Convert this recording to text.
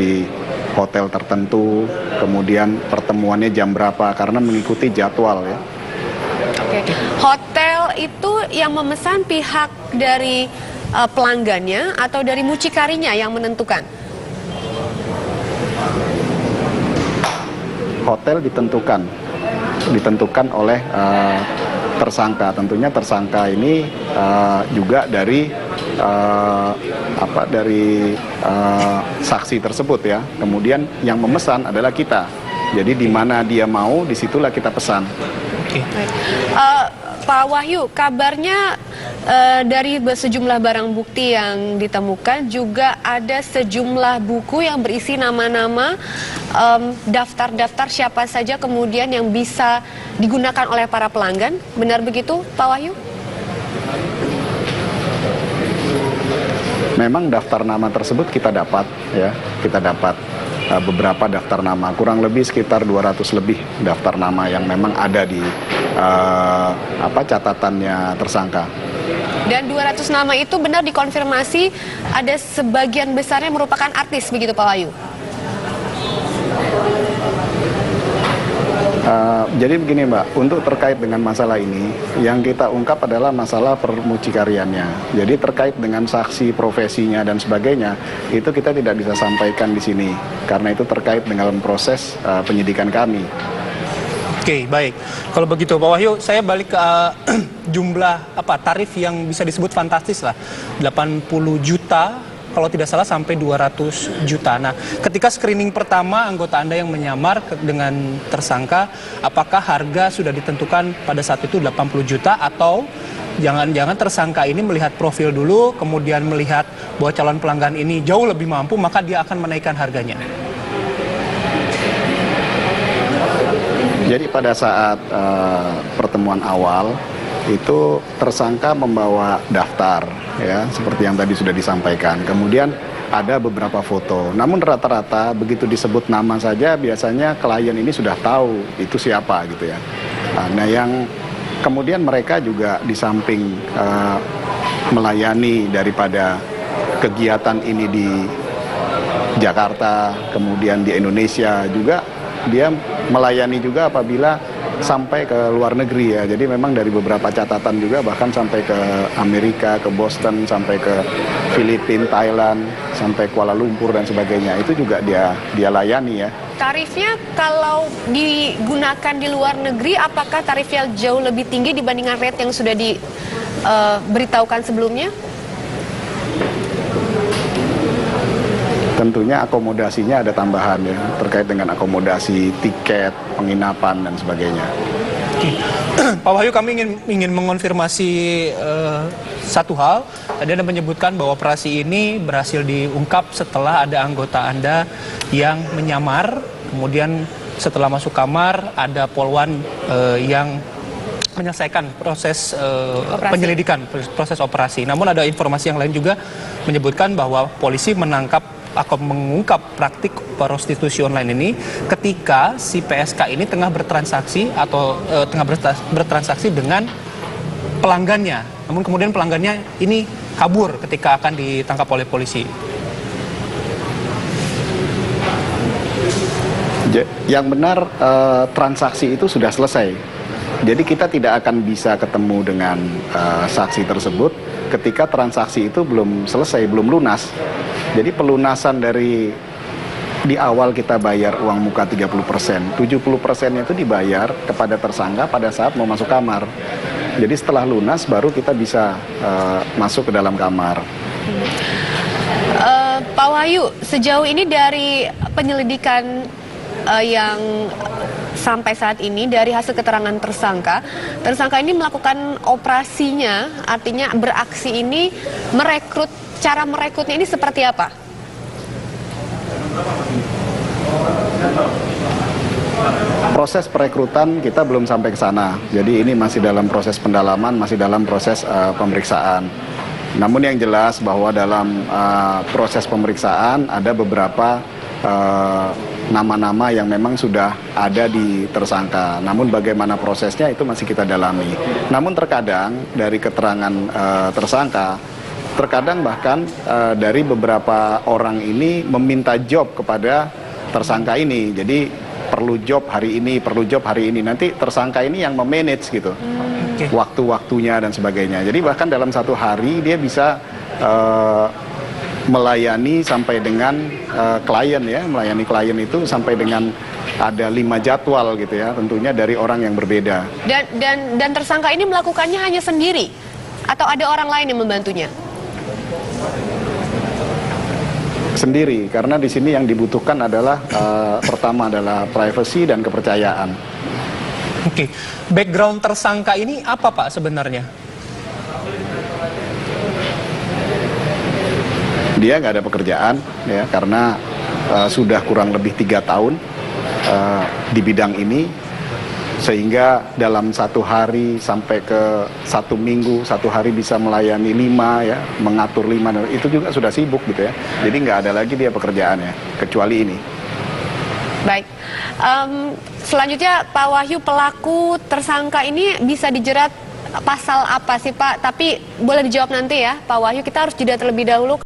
di hotel tertentu, kemudian pertemuannya jam berapa, karena mengikuti jadwal ya. Oke. Hotel itu yang memesan pihak dari pelanggannya atau dari mucikarinya yang menentukan? Hotel ditentukan oleh tersangka. Tentunya tersangka ini juga dari saksi tersebut ya. Kemudian yang memesan adalah kita. Jadi di mana dia mau, disitulah kita pesan. Baik. Pak Wahyu, kabarnya dari sejumlah barang bukti yang ditemukan juga ada sejumlah buku yang berisi nama-nama, daftar-daftar siapa saja kemudian yang bisa digunakan oleh para pelanggan. Benar begitu, Pak Wahyu? Memang daftar nama tersebut kita dapat beberapa daftar nama, kurang lebih sekitar 200 lebih daftar nama yang memang ada di catatannya tersangka. Dan 200 nama itu benar dikonfirmasi ada sebagian besarnya merupakan artis, begitu Pak Wahyu? Jadi begini Mbak, untuk terkait dengan masalah ini, yang kita ungkap adalah masalah permucikariannya. Jadi terkait dengan saksi, profesinya dan sebagainya, itu kita tidak bisa sampaikan di sini, karena itu terkait dengan proses penyidikan kami. Oke, baik. Kalau begitu Pak Wahyu, saya balik ke jumlah tarif yang bisa disebut fantastis lah, 80 juta. Kalau tidak salah sampai 200 juta. Nah, ketika screening pertama anggota Anda yang menyamar dengan tersangka, apakah harga sudah ditentukan pada saat itu 80 juta atau jangan-jangan tersangka ini melihat profil dulu, kemudian melihat bahwa calon pelanggan ini jauh lebih mampu, maka dia akan menaikkan harganya? Jadi pada saat pertemuan awal, itu tersangka membawa daftar ya, seperti yang tadi sudah disampaikan. Kemudian ada beberapa foto. Namun rata-rata begitu disebut nama saja biasanya klien ini sudah tahu itu siapa gitu ya. Nah, yang kemudian mereka juga di samping melayani daripada kegiatan ini di Jakarta, kemudian di Indonesia juga dia melayani juga apabila sampai ke luar negeri ya. Jadi memang dari beberapa catatan juga bahkan sampai ke Amerika, ke Boston, sampai ke Filipina, Thailand, sampai Kuala Lumpur dan sebagainya. Itu juga dia layani ya. Tarifnya kalau digunakan di luar negeri, apakah tarifnya jauh lebih tinggi dibandingkan rate yang sudah diberitahukan sebelumnya? Tentunya akomodasinya ada tambahan ya, terkait dengan akomodasi, tiket, penginapan dan sebagainya. Pak Wahyu, kami ingin mengonfirmasi satu hal. Tadi Anda menyebutkan bahwa operasi ini berhasil diungkap setelah ada anggota Anda yang menyamar, kemudian setelah masuk kamar ada polwan yang menyelesaikan proses penyelidikan, proses operasi. Namun ada informasi yang lain juga menyebutkan bahwa polisi menangkap atau mengungkap praktik prostitusi online ini ketika si PSK ini tengah bertransaksi atau tengah bertransaksi dengan pelanggannya. Namun kemudian pelanggannya ini kabur ketika akan ditangkap oleh polisi. Yang benar transaksi itu sudah selesai. Jadi kita tidak akan bisa ketemu dengan saksi tersebut ketika transaksi itu belum selesai, belum lunas. Jadi pelunasan dari di awal kita bayar uang muka 30%, 70% itu dibayar kepada tersangka pada saat mau masuk kamar. Jadi setelah lunas baru kita bisa masuk ke dalam kamar. Pak Wahyu, sejauh ini dari penyelidikan yang sampai saat ini dari hasil keterangan tersangka ini melakukan operasinya, artinya beraksi ini cara merekrutnya ini seperti apa? Proses perekrutan kita belum sampai ke sana. Jadi ini masih dalam proses pendalaman, masih dalam proses pemeriksaan. Namun yang jelas bahwa dalam proses pemeriksaan ada beberapa nama-nama yang memang sudah ada di tersangka. Namun bagaimana prosesnya itu masih kita dalami. Namun terkadang dari keterangan tersangka Terkadang bahkan dari beberapa orang ini meminta job kepada tersangka ini. Jadi perlu job hari ini, perlu job hari ini. Nanti tersangka ini yang memanage gitu, waktu-waktunya dan sebagainya. Jadi bahkan dalam satu hari dia bisa melayani sampai dengan klien ya, melayani klien itu sampai dengan ada 5 jadwal gitu ya, tentunya dari orang yang berbeda. Dan tersangka ini melakukannya hanya sendiri atau ada orang lain yang membantunya? Sendiri, karena di sini yang dibutuhkan adalah pertama adalah privacy dan kepercayaan. Oke, background tersangka ini apa Pak sebenarnya? Dia nggak ada pekerjaan ya, karena sudah kurang lebih 3 tahun di bidang ini, sehingga dalam satu hari sampai ke 1 minggu, 1 hari bisa melayani 5 ya, mengatur 5, itu juga sudah sibuk gitu ya. Jadi nggak ada lagi dia pekerjaannya kecuali ini. Baik, selanjutnya Pak Wahyu, pelaku tersangka ini bisa dijerat pasal apa sih Pak? Tapi boleh dijawab nanti ya Pak Wahyu, kita harus jeda terlebih dahulu.